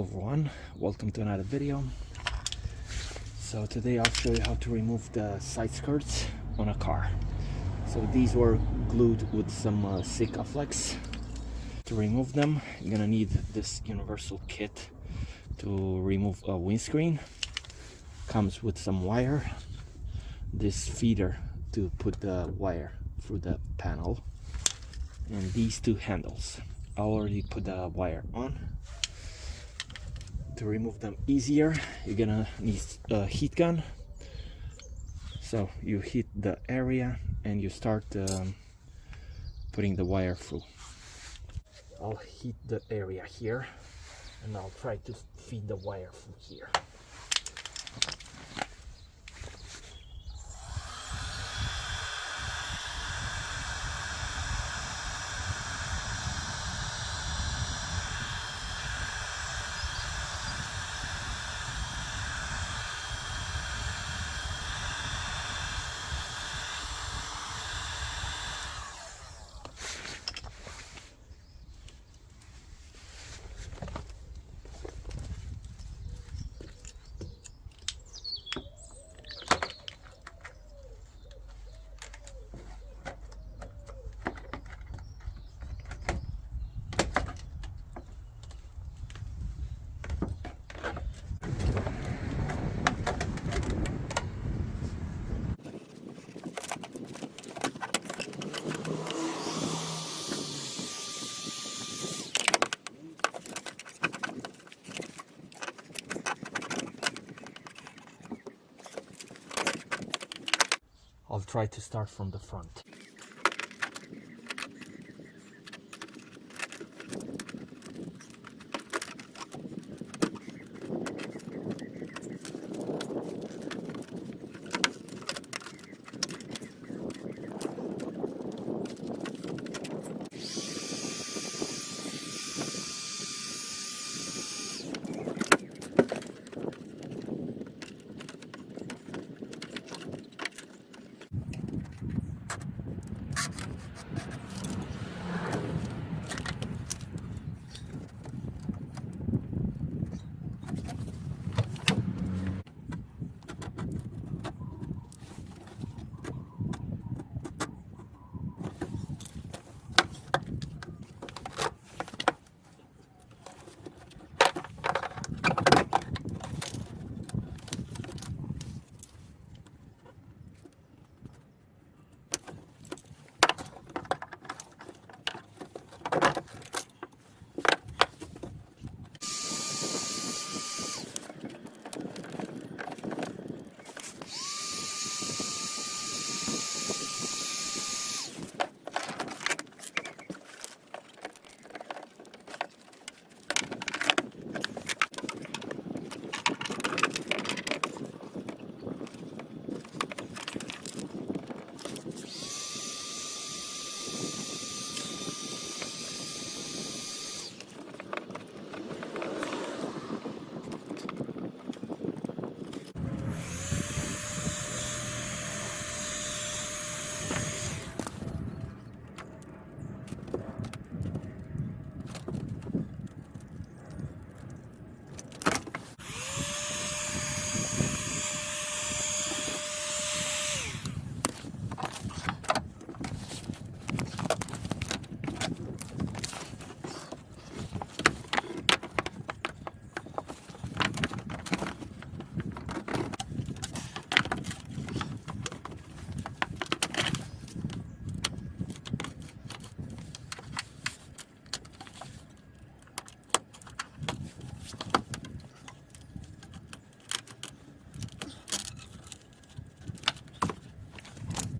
Hello everyone, welcome to another video. So today I'll show you how to remove the side skirts on a car. So these were glued with some Sikaflex. To remove them, you're gonna need this universal kit to remove a windscreen. Comes with some wire, this feeder to put the wire through the panel, and these two handles. I already put the wire on. To remove them easier, you're gonna need a heat gun. So you heat the area and you start putting the wire through. I'll heat the area here and I'll try to feed the wire through here. I'll try to start from the front.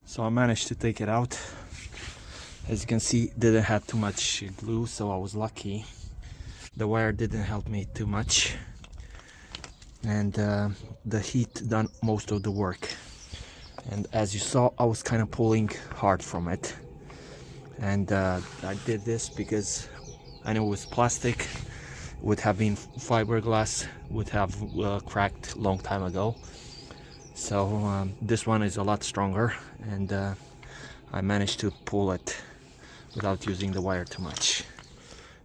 So I managed to take it out. As you can see, didn't have too much glue, so I was lucky. The wire didn't help me too much, and the heat done most of the work. And as you saw, I was kind of pulling hard from it, and I did this because I know it was plastic, would have been fiberglass, would have cracked long time ago. So this one is a lot stronger, and I managed to pull it without using the wire too much.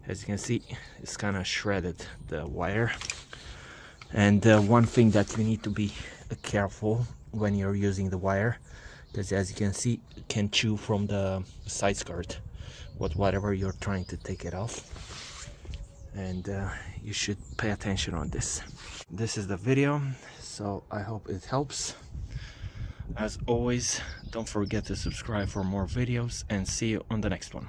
As you can see, it's kind of shredded, the wire. And one thing that you need to be careful when you're using the wire, because as you can see, it can chew from the side skirt with whatever you're trying to take it off. And you should pay attention on this. This is the video, so I hope it helps. As always, don't forget to subscribe for more videos, and see you on the next one.